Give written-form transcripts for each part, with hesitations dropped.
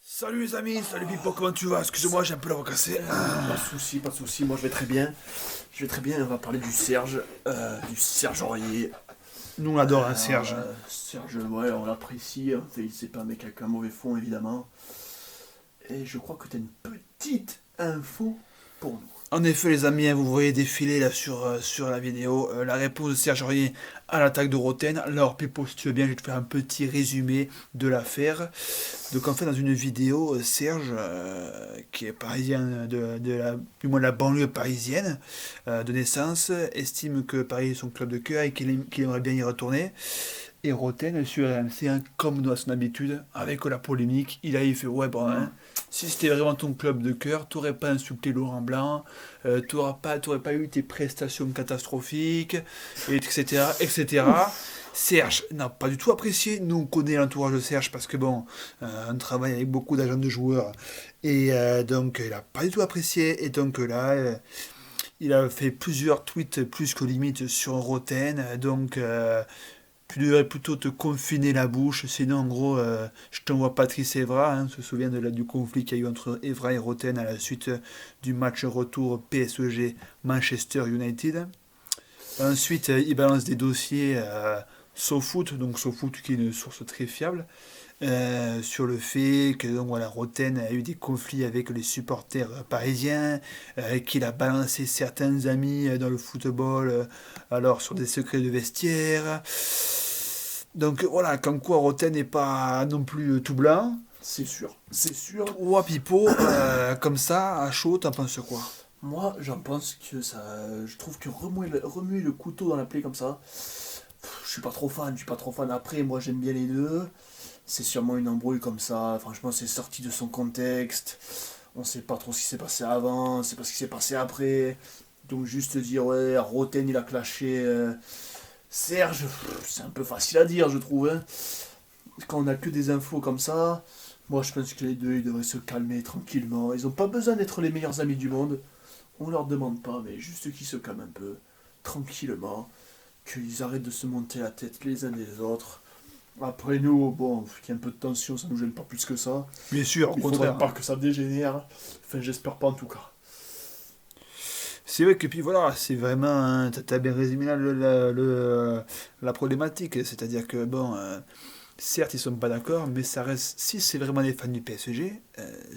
Salut les amis, salut Pipo, comment tu vas? Excuse-moi, j'ai un peu la voix cassée. Pas de souci, moi je vais très bien. On va parler du Serge Aurier. Nous on adore hein, Serge. Serge, ouais, on l'apprécie, hein. C'est pas un mec avec un mauvais fond évidemment. Et je crois que t'as une petite info pour nous. En effet les amis, hein, vous voyez défiler là sur la vidéo la réponse de Serge Aurier à l'attaque de Roten. Alors Pipo, si tu veux bien, je vais te faire un petit résumé de l'affaire. Donc en fait dans une vidéo, Serge, qui est parisien du moins de la banlieue parisienne de naissance, estime que Paris est son club de cœur et qu'il aimerait bien y retourner. Et Roten sur RMC, hein, comme dans son habitude, avec la polémique, il fait ouais bon, hein, si c'était vraiment ton club de cœur, t'aurais pas insulté Laurent Blanc, t'aurais pas eu tes prestations catastrophiques, etc., etc. Serge n'a pas du tout apprécié. Nous, on connaît l'entourage de Serge parce que, bon, on travaille avec beaucoup d'agents de joueurs. Et donc, il n'a pas du tout apprécié. Et donc, là, il a fait plusieurs tweets plus que limite sur Roten. Donc, tu devrais plutôt te confiner la bouche. Sinon, en gros, je t'envoie Patrice Evra. Hein, on se souvient du conflit qu'il y a eu entre Evra et Roten à la suite du match retour PSG-Manchester United. Ensuite, il balance des dossiers SoFoot, donc SoFoot qui est une source très fiable, sur le fait que donc, voilà, Roten a eu des conflits avec les supporters parisiens, qu'il a balancé certains amis dans le football, alors sur des secrets de vestiaire. Donc voilà, comme quoi Roten n'est pas non plus tout blanc. C'est sûr, c'est sûr. Ouah Pipo, comme ça, à chaud, t'en penses quoi? Moi, j'en pense que ça. Je trouve que remuer le couteau dans la plaie comme ça, je suis pas trop fan. Après, moi j'aime bien les deux. C'est sûrement une embrouille comme ça. Franchement, c'est sorti de son contexte. On sait pas trop ce qui s'est passé avant, c'est pas ce qui s'est passé après. Donc juste dire ouais, Roten il a clashé Serge, c'est un peu facile à dire je trouve. Hein. Quand on a que des infos comme ça, moi je pense que les deux ils devraient se calmer tranquillement. Ils ont pas besoin d'être les meilleurs amis du monde. On leur demande pas, mais juste qu'ils se calment un peu, tranquillement, qu'ils arrêtent de se monter la tête les uns des autres. Après nous, bon, qu'il y ait un peu de tension, ça nous gêne pas plus que ça. Bien sûr, au Il contraire. faudrait pas que ça dégénère. Enfin, j'espère pas en tout cas. C'est vrai que puis voilà, c'est vraiment, hein, t'as bien résumé là la problématique, c'est-à-dire que bon, certes ils sont pas d'accord, mais ça reste, si c'est vraiment des fans du PSG,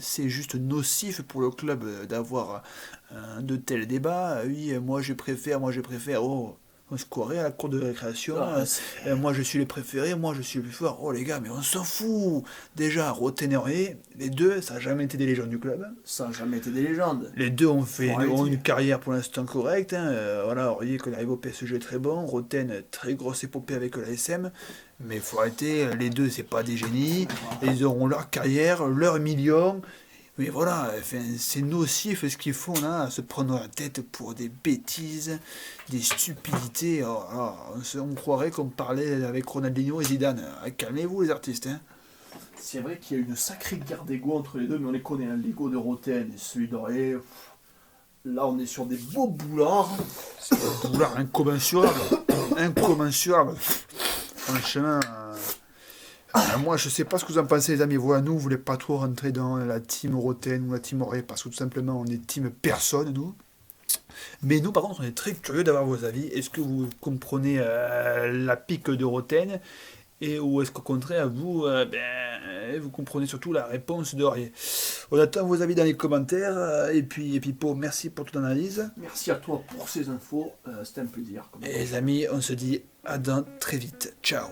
c'est juste nocif pour le club d'avoir de tels débats. Oui, moi je préfère, oh, on se croirait à la cour de récréation, Ah, moi je suis le préféré, moi je suis le plus fort. Oh les gars, mais on s'en fout. Déjà, Roten et Aurier, les deux, ça n'a jamais été des légendes du club. ça n'a jamais été des légendes. Les deux Faut ont arrêter. une carrière pour l'instant correcte. Hein. Voilà, Aurier, quand il arrive au PSG, très bon. Roten, très grosse épopée avec l'ASM. Mais il faut arrêter, les deux, c'est pas des génies. Et ils auront leur carrière, leur million. Mais voilà, enfin, c'est nocif ce qu'ils font là, à se prendre la tête pour des bêtises, des stupidités. Oh, on croirait qu'on parlait avec Ronaldinho et Zidane. Ah, calmez-vous les artistes. Hein. C'est vrai qu'il y a une sacrée guerre d'ego entre les deux, mais on les connaît, hein, l'ego de Roten et celui d'Aurier. Là, on est sur des beaux boulards. C'est un boulard incommensurable. Incommensurable. Franchement. Moi, je sais pas ce que vous en pensez, les amis. Voilà, nous, on voulait pas trop rentrer dans la team Roten ou la team Aurier parce que tout simplement, on est team personne, nous. Mais nous, par contre, on est très curieux d'avoir vos avis. Est-ce que vous comprenez la pique de Roten ou est-ce qu'au contraire, vous, vous comprenez surtout la réponse de Aurier? On attend vos avis dans les commentaires. Et puis, Pau, merci pour ton analyse. Merci à toi pour ces infos. C'était un plaisir. Et les amis, on se dit à dans très vite. Ciao.